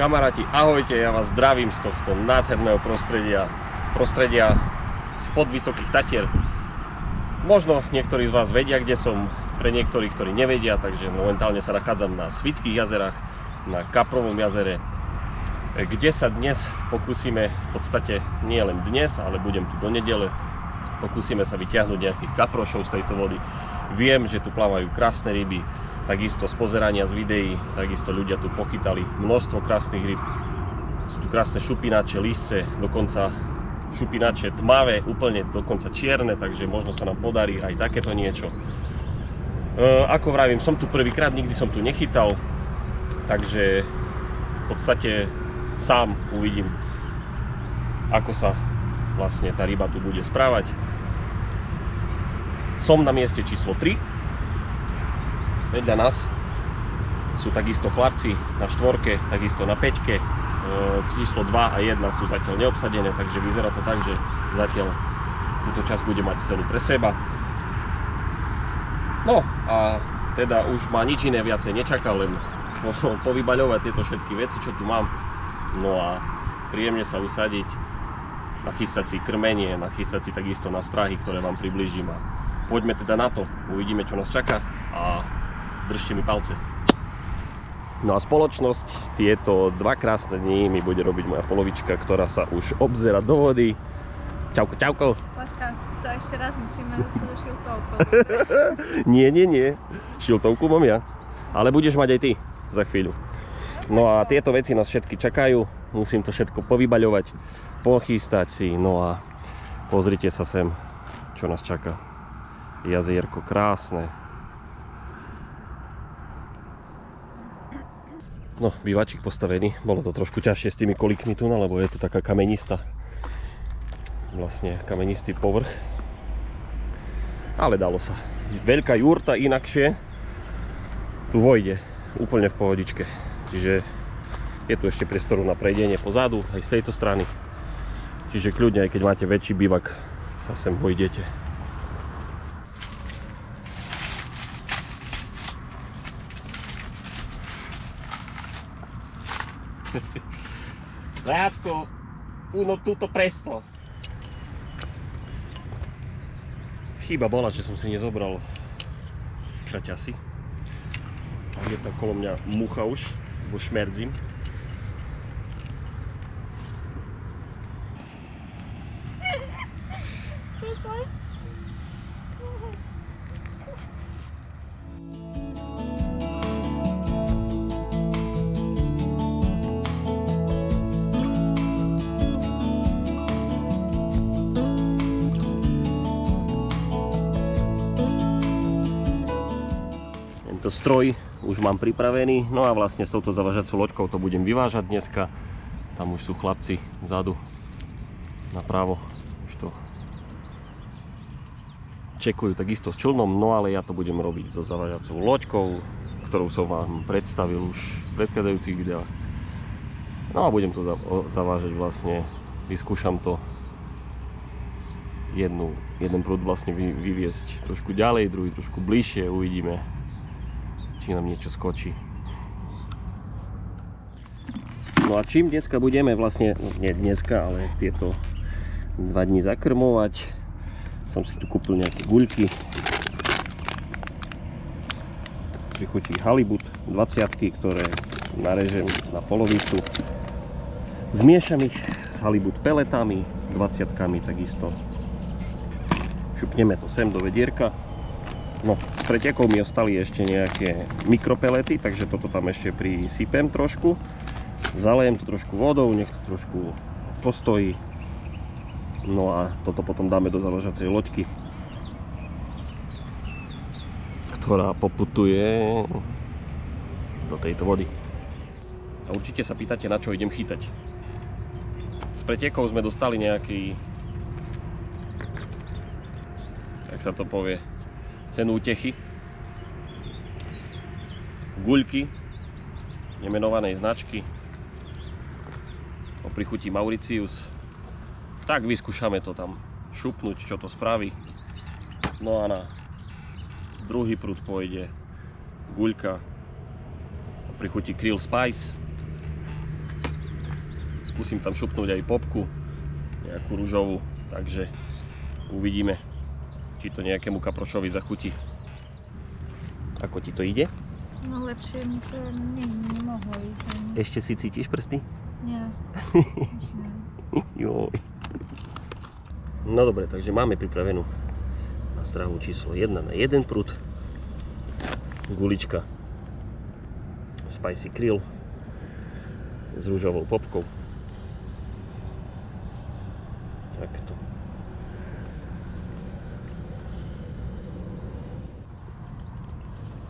Kamaráti, ahojte, ja vás zdravím z tohto nádherného prostredia spod Vysokých Tatier. Možno niektorí z vás vedia, kde som, pre niektorých, ktorí nevedia, takže momentálne sa nachádzam na Svitských jazerách, na Kaprovom jazere, kde sa dnes pokúsime, v podstate nie len dnes, ale budem tu do nedele, pokúsime sa vyťahnuť nejakých kaprošov z tejto vody. Viem, že tu plávajú krásne ryby, takisto z pozerania z videí, takisto ľudia tu pochytali množstvo krásnych ryb. Sú tu krásne šupinače, lisce, dokonca šupinače tmavé, úplne dokonca čierne, takže možno sa nám podarí aj takéto niečo. Ako vravím, som tu prvýkrát, nikdy som tu nechytal, takže v podstate sám uvidím, ako sa vlastne tá ryba tu bude správať. Som na mieste číslo 3. Vedľa nás sú takisto chlapci na 4, takisto na 5. Číslo 2 a 1 sú zatiaľ neobsadené, takže vyzerá to tak, že zatiaľ túto časť bude mať celú pre seba. No a teda už ma nič iné viacej nečaká, len povybaľovať tieto všetky veci, čo tu mám. No a príjemne sa usadiť, nachystať si krmenie, nachystať si takisto na strahy, ktoré vám priblížim. A poďme teda na to, uvidíme, čo nás čaká a držte mi palce. No a spoločnosť tieto 2 krásne dni mi bude robiť moja polovička, ktorá sa už obzerá do vody. Čauko, čauko. Láska, to ešte raz musíme zase do šiltovku. Nie. Šiltovku mám ja. Ale budeš mať aj ty za chvíľu. No a tieto veci nás všetky čakajú. Musím to všetko povybaľovať, pochystať si. No a pozrite sa sem, čo nás čaká. Jazierko krásne. No, bývačík postavený. Bolo to trošku ťažšie s tými kolikmi tu, lebo je to taká kamenistá. Vlastne kamenistý povrch. Ale dalo sa. Veľká jurta inakšie tu vojde úplne v pohodičke. Čiže je tu ešte priestoru na prejdenie pozadu, aj z tejto strany. Čiže kľudne, aj keď máte väčší bývak, sa sem vojdete. Rádko, uno tutto presto. Chyba bola, že som si nezobral šaťasy. Je tam kolo mňa mucha už, bo šmerdzím. Stroj už mám pripravený, no a vlastne s touto zavažacou loďkou to budem vyvážať dneska. Tam už sú chlapci vzadu napravo, už to čekujú takisto s člnom, no ale ja to budem robiť so zavažacou loďkou, ktorú som vám predstavil už v predchádzajúcich videách. No a budem to zavážať vlastne, vyskúšam to jeden prúd vlastne vyviesť trošku ďalej, druhý trošku bližšie, uvidíme, či nám niečo skočí. No a čím dneska budeme vlastne, nie dneska, ale tieto 2 dni zakrmovať, som si tu kúpil nejaké guľky. Prichutí halibut 20-ky, ktoré narežem na polovicu. Zmiešam ich s halibut peletami, 20-kami takisto. Šupneme to sem do vedierka. No, s pretekov mi ostali ešte nejaké mikropelety, takže toto tam ešte prisypem trošku. Zalejem to trošku vodou, nech to trošku postojí. No a toto potom dáme do zavažacej loďky, ktorá poputuje do tejto vody. A určite sa pýtate, na čo idem chytať. S pretekov sme dostali nejaký, jak sa to povie, cenu útechy, guľky nemenovanej značky o prichutí Mauritius. Tak vyskúšame to tam šupnúť, čo to spraví. No a na druhý prúd pôjde guľka o prichutí Krill Spice. skúsim tam šupnúť aj popku, nejakú ružovú, takže uvidíme, či to nejakému kaprošovi zachutí. Ako ti to ide? No lepšie mi to nemohlo ísť ani. Ešte si cítiš prsty? Nie. Už nie. Joj. No dobre, takže máme pripravenú nástrahu číslo 1 na 1 prúd. Gulička Spicy Krill s rúžovou popkou. Takto.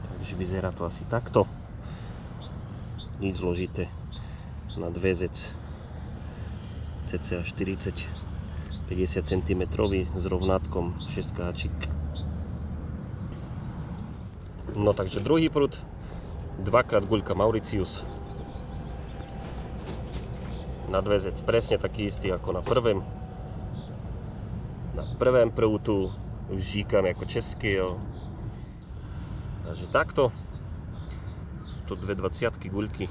Takže vyzerá to asi takto. Nič zložité. Na dvezec cca 40-50 cm s rovnátkom 6 káčik. No takže druhý prúd, dvakrát guľka Mauritius. Na dvezec presne taký istý ako na prvém. Na prvém prúdu už žíkam ako český. Jo. Takže takto. Sú to dve 20-ky guľky.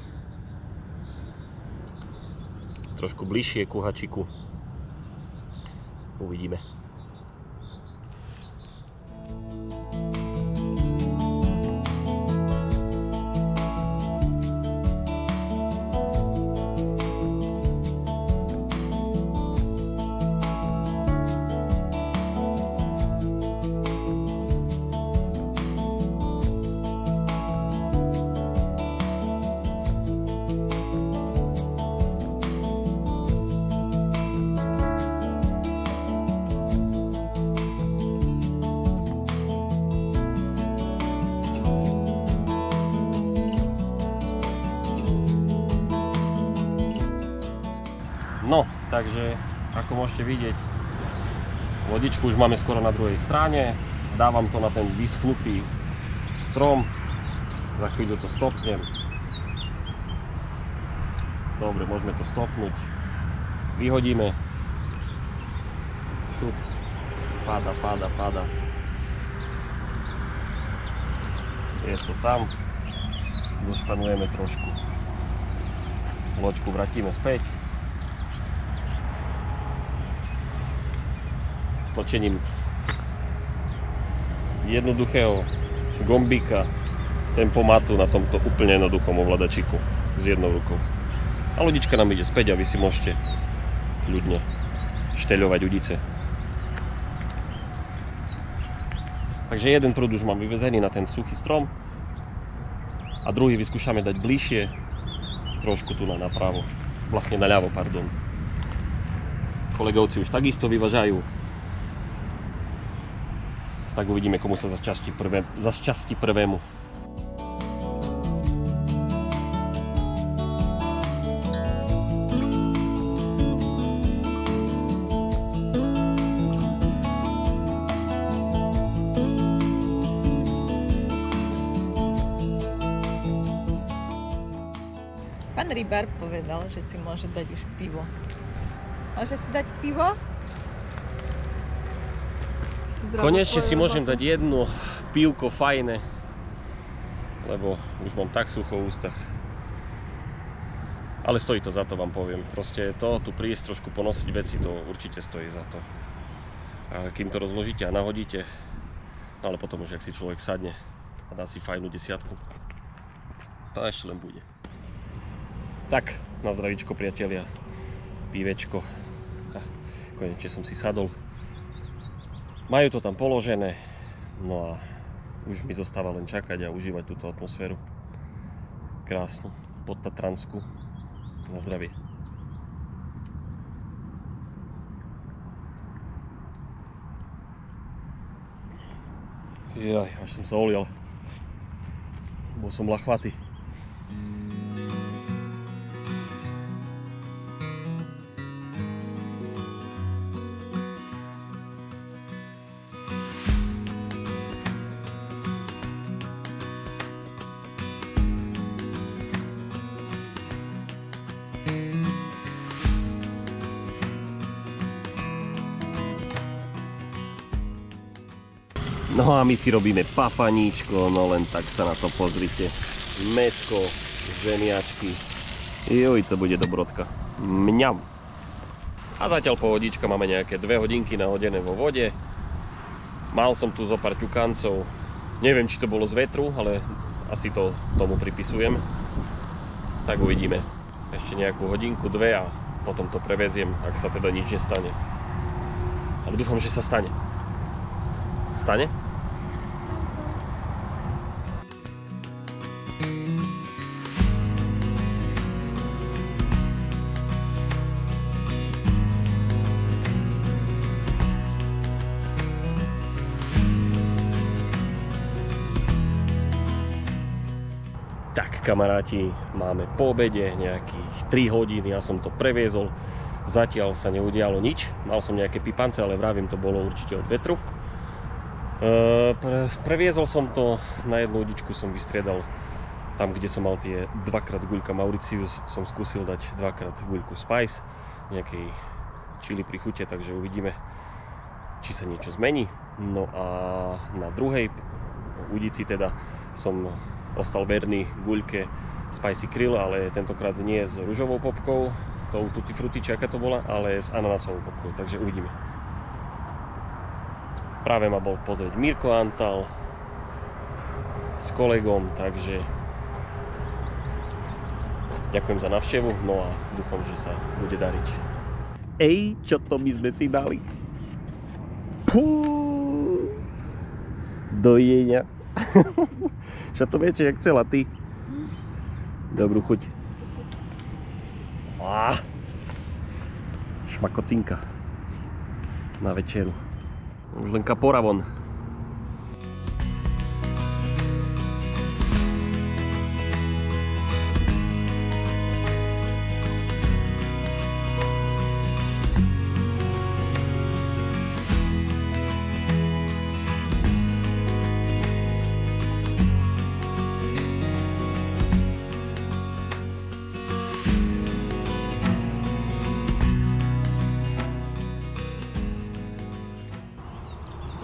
Trošku bližšie ku hačiku. Uvidíme. No, takže ako môžete vidieť, vodičku už máme skoro na druhej strane. Dávam to na ten vyschnutý strom. Za chvíľu to stopnem. Dobre, môžeme to stopnúť. Vyhodíme. Šup. Páda. Je to tam. Došpanujeme trošku. Loďku vrátime späť. Stlačením jednoduchého gombíka tempomatu na tomto úplne jednoduchom ovládačiku s jednou rukou. A lodička nám ide späť a vy si môžete ľudne šteľovať udice. Takže jeden prúd už mám vyvezený na ten suchý strom a druhý vyskúšame dať bližšie, trošku tu napravo, vlastne naľavo, pardon. Kolegovci už takisto vyvažajú. Tak uvidíme, komu sa zašťastí prvému. Pán rybár povedal, že si môže dať už pivo. Môže si dať pivo? Konečne si môžem dať jedno pívko fajné, lebo už mám tak sucho v ústach. Ale stojí to za to, vám poviem. Proste to, tu prísť trošku ponosiť veci, to určite stojí za to. A kým to rozložíte a nahodíte, no ale potom už, ak si človek sadne a dá si fajnú desiatku, to ešte len bude. Tak, na zdravíčko, priatelia, pívečko. Konečne som si sadol. Majú to tam položené, no a už mi zostáva len čakať a užívať túto atmosféru. Krásnu, podtatranskú. Na zdravie. Jaj, až som sa olial. Bol som lachvatý. No a my si robíme papaníčko, no len tak sa na to pozrite. Mäsko, zemiačky, Joj, to bude dobrotka. Mňam. A zatiaľ pohodička, máme nejaké 2 hodinky nahodené vo vode. Mal som tu zo pár ťukancov. Neviem, či to bolo z vetru, ale asi to tomu pripisujem. Tak uvidíme. Ešte nejakú hodinku, 2 a potom to preveziem, ak sa teda nič nestane. Ale dúfam, že sa stane. Stane? Tak kamaráti, máme po obede nejakých 3 hodiny, ja som to previezol, zatiaľ sa neudialo nič, mal som nejaké pipance, ale vravím, to bolo určite od vetru. Previezol som to, na jednu udičku som vystriedal, tam kde som mal tie 2x guľka Mauritius, som skúsil dať 2x guľku Spice, nejakej chili pri chute, takže uvidíme, či sa niečo zmení. No a na druhej udici teda som ostal verný guľke Spicy Krill, ale tentokrát nie s ružovou popkou, tou tutti frutti, či aká to bola, ale s ananásovou popkou, takže uvidíme. Práve ma bol pozrieť Mirko Antal s kolegom, takže ďakujem za návštevu, no a dúfam, že sa bude dariť. Ej, čo to my sme si dali? Dojenia. Však to viete, jak chcela ty. Dobrú chuť. Šmakocinka na večeru. Už len kapora von.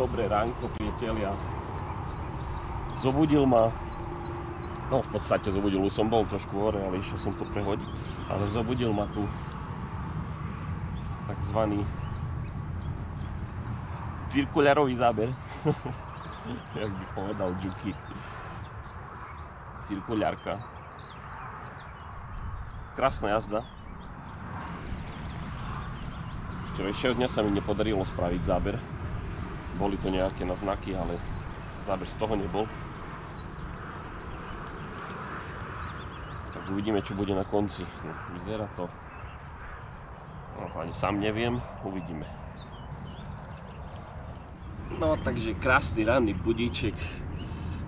Dobré ránko, priatelia. Zobudil ma, no v podstate zobudil, už som bol trošku hore, ale išiel som to prehodiť, ale zobudil ma tu takzvaný cirkulárový záber, jak by povedal Juki. Cirkulárka. Krásna jazda. Včerajšieho dňa sa mi nepodarilo spraviť záber. Boli to nejaké naznaky, ale záber z toho nebol. Tak uvidíme, čo bude na konci. No, vyzerá to... No, ani sám neviem, uvidíme. No, takže krásny ranný budíček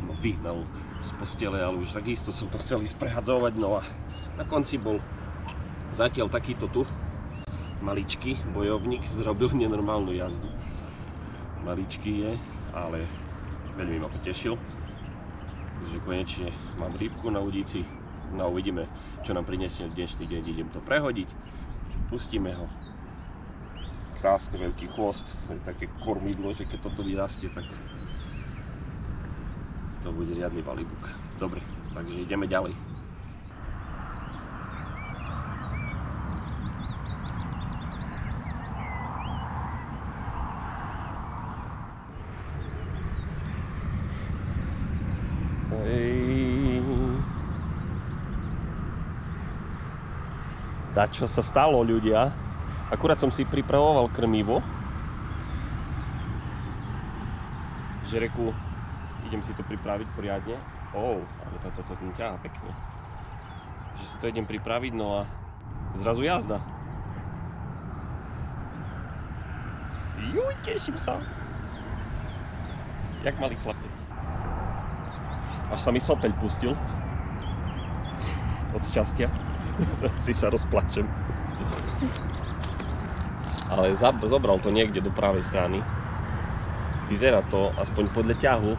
ma vyhnal z postele, ale už takisto som to chcel ísť prehadzovať. No a na konci bol zatiaľ takýto tu maličký bojovník, zrobil nenormálnu jazdu. Maličký je, ale veľmi ma potešil, že konečne mám rybku na udici. No uvidíme, čo nám prinesie dnešný deň. Idem to prehodiť, pustíme ho. Krásny veľký chvost, také kormidlo, že keď toto vyrastie, tak to bude riadny valibuk. Dobre, takže ideme ďalej. Čo sa stalo, ľudia? Akurát som si pripravoval krmivo. Že reku, idem si to pripraviť poriadne. Ale toto mi ťaha pekne. Že si to idem pripraviť, no a zrazu jazda. Juj, teším sa. Jak malý chlapec. Až sa mi sopeľ pustil. Od šťastia. Si sa rozplačem. Ale zobral to niekde do pravej strany. Vyzerá to, aspoň podľa ťahu,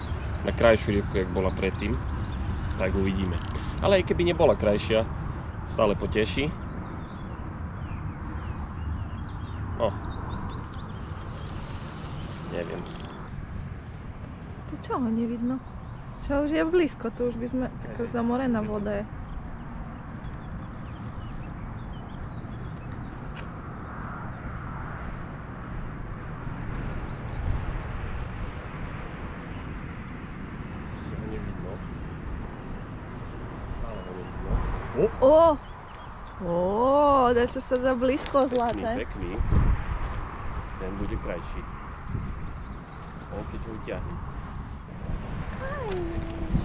na krajšiu rybku, jak bola predtým. Tak uvidíme. Ale aj keby nebola krajšia, stále poteší. No. Neviem. To čo ho nevidno? Čo už je blízko, tu už by sme, taká zamorená voda je. Dačo sa za blízko zlaté. Pekný. Ten bude krajší. Keď ho utiahnem.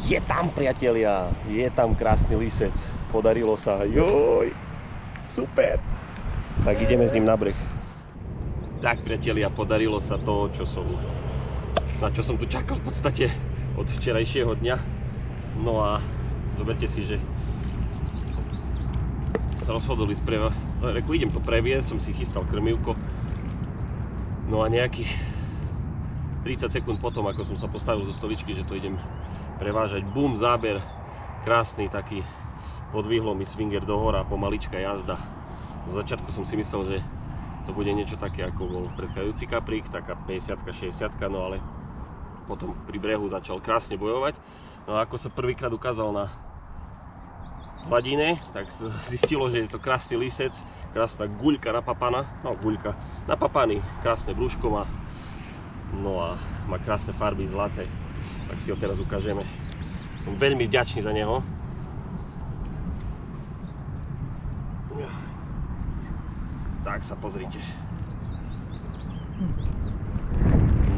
Je tam, priatelia, je tam krásny lisec. Podarilo sa, joj, super. Tak ideme s ním na breh. Tak, priatelia, podarilo sa to, na čo som tu čakal v podstate od včerajšieho dňa. No a zoberte si, že sa rozhodol ísť idem to previesť, som si chystal krmivko. No a nejakých 30 sekúnd potom, ako som sa postavil zo stoličky, že to idem prevážať, bum, záber, krásny taký, podvihlo mi swinger do hora, pomalička jazda. Z začiatku som si myslel, že to bude niečo také, ako bol predchádzajúci kaprík, taká 50-ka, 60-ka, no ale potom pri brehu začal krásne bojovať. No a ako sa prvýkrát ukázal na hladine, tak zistilo, že je to krásny lisec, krásna guľka napapaná, no guľka, napapaný, krásne brúško má, no a má krásne farby zlaté, tak si ho teraz ukážeme. Som veľmi vďačný za neho. Tak sa pozrite.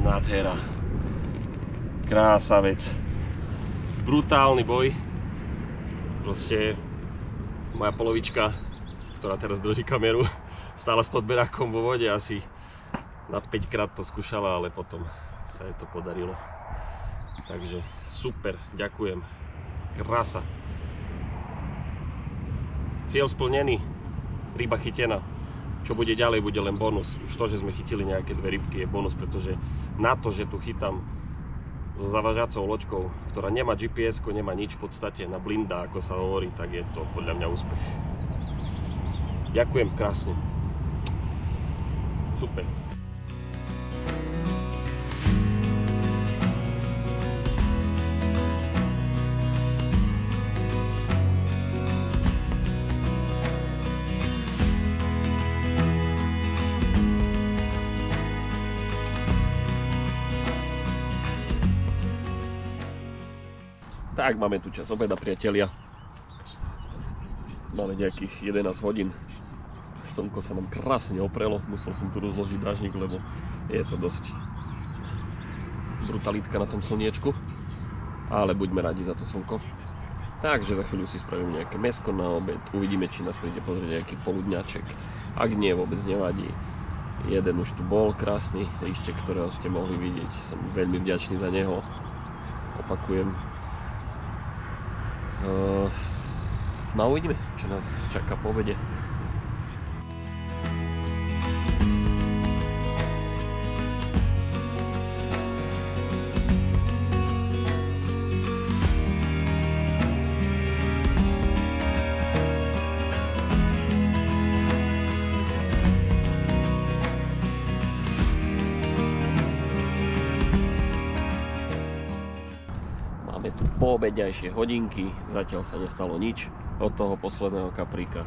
Nádhera. Krásavec. Brutálny boj. Proste moja polovička, ktorá teraz drží kameru, stála s podberákom vo vode, asi na 5 krát to skúšala, ale potom sa jej to podarilo. Takže super, ďakujem. Krása. Cieľ splnený, ryba chytená. Čo bude ďalej, bude len bonus. Už to, že sme chytili nejaké 2 rybky, je bonus, pretože na to, že tu chytám so zavažacou loďkou, ktorá nemá GPS-ko, nemá nič v podstate, na blinda, ako sa hovorí, tak je to podľa mňa úspech. Ďakujem krásne. Super. Tak, máme tu čas obeda, priatelia. Máme nejakých 11 hodín. Slnko sa nám krásne oprelo. Musel som tu rozložiť dážnik, lebo je to dosť brutalitka na tom slniečku. Ale buďme radi za to slnko. Takže za chvíľu si spravím nejaké mäsko na obed. Uvidíme, či nás príde pozrieť nejaký poludňaček. Ak nie, vôbec nevadí. Jeden už tu bol, krásny líštek, ktorého ste mohli vidieť. Som veľmi vďačný za neho. Opakujem. No a uvidíme, čo nás čaká po obede. Poobedňajšie hodinky, zatiaľ sa nestalo nič od toho posledného kapríka.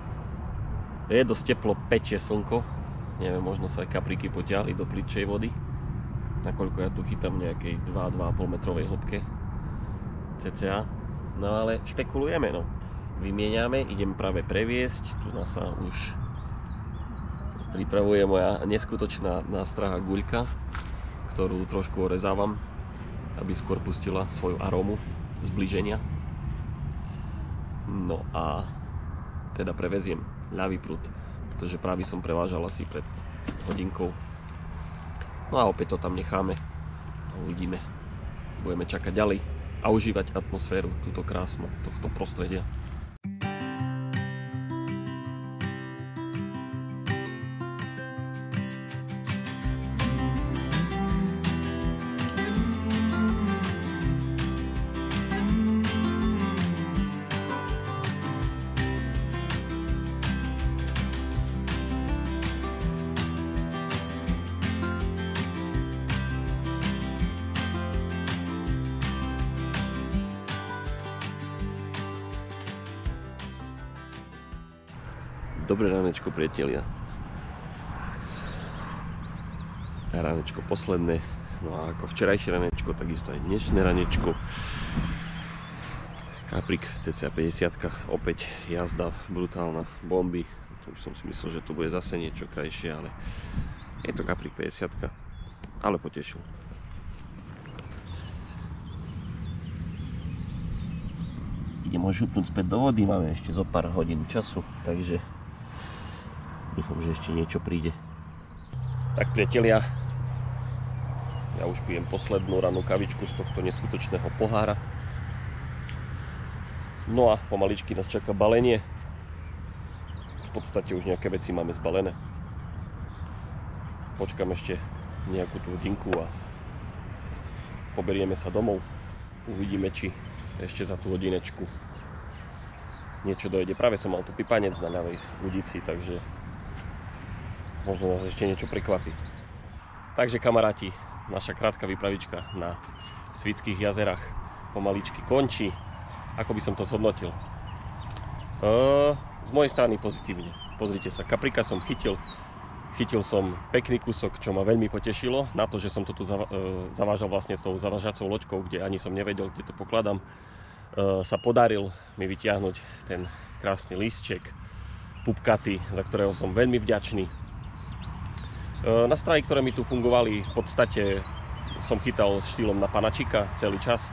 Je dosť teplo, peče slnko, neviem, možno sa aj kapríky potiahli do plitšej vody, nakoľko ja tu chytám nejakej 2-2,5 metrovej hĺbke cca. No ale špekulujeme, no. Vymieňame, idem práve previesť, tu nás sa už pripravuje moja neskutočná nástraha guľka, ktorú trošku orezávam, aby skôr pustila svoju arómu zbliženia. No a teda preveziem ľavý prúd, pretože pravý som prevážal asi pred hodinkou. No a opäť to tam necháme a uvidíme. Budeme čakať ďalej a užívať atmosféru túto krásnu, tohto prostredia. Dobré ránečko, priatelia. Ránečko posledné. No a ako včerajšie ránečko, takisto aj dnešné ránečko. Kaprik cca 50, opäť jazda brutálna, bomby. To už som si myslel, že to bude zase niečo krajšie, ale je to Kaprik 50, ale potešil. Idem ho župnúť späť do vody, máme ešte zo pár hodín času, takže dúfam, že ešte niečo príde. Tak priatelia, ja už pijem poslednú rannú kavičku z tohto neskutočného pohára. No a pomaličky nás čaká balenie. V podstate už nejaké veci máme zbalené. Počkám ešte nejakú tú hodinku a poberieme sa domov. Uvidíme, či ešte za tú hodinečku niečo dojde. Práve som mal tu pipanec na ľavej udici, takže možno nás ešte niečo prekvapí. Takže kamaráti, naša krátka výpravička na Svitských jazerách pomaličky končí. Ako by som to zhodnotil? Z mojej strany pozitívne. Pozrite sa, kaprika som chytil. Chytil som pekný kúsok, čo ma veľmi potešilo. Na to, že som to tu zavážal vlastne s tou zavažacou loďkou, kde ani som nevedel, kde to pokladám, sa podaril mi vytiahnuť ten krásny lístek, pupkatý, za ktorého som veľmi vďačný. Nástrahy, ktoré mi tu fungovali, v podstate som chytal s štýlom na panačika celý čas.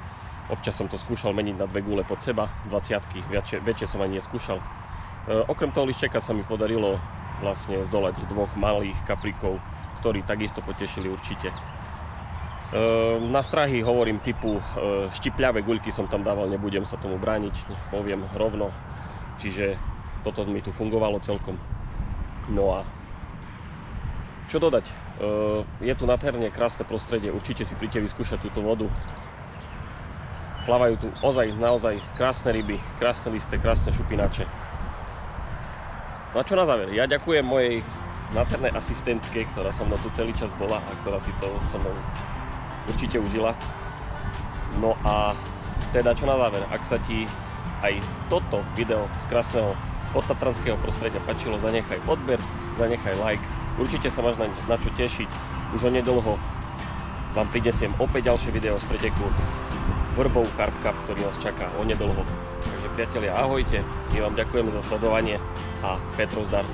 Občas som to skúšal meniť na 2 gule pod seba, 20-ky, väčšie som ani neskúšal. Okrem toho líščeka sa mi podarilo vlastne zdolať 2 malých kaprikov, ktorí takisto potešili určite. Na strahy hovorím typu štipľavé guľky som tam dával, nebudem sa tomu brániť, poviem rovno. Čiže toto mi tu fungovalo celkom. No a čo dodať? Je tu nádherne krásne prostredie, určite si príďte vyskúšať túto vodu. Plávajú tu naozaj krásne ryby, krásne listé, krásne šupinače. No a čo na záver? Ja ďakujem mojej nádhernej asistentke, ktorá so mnou tu celý čas bola a ktorá si to so mnou určite užila. No a teda čo na záver? Ak sa ti aj toto video z krásneho podtatranského prostredia páčilo, zanechaj odber, zanechaj like. Určite sa máš na čo tešiť. Už onedlho vám prinesiem opäť ďalšie video z preteku Vrbov Carp Cup, ktorý nás čaká onedlho. Takže priatelia, ahojte, my vám ďakujeme za sledovanie a Petrov zdar.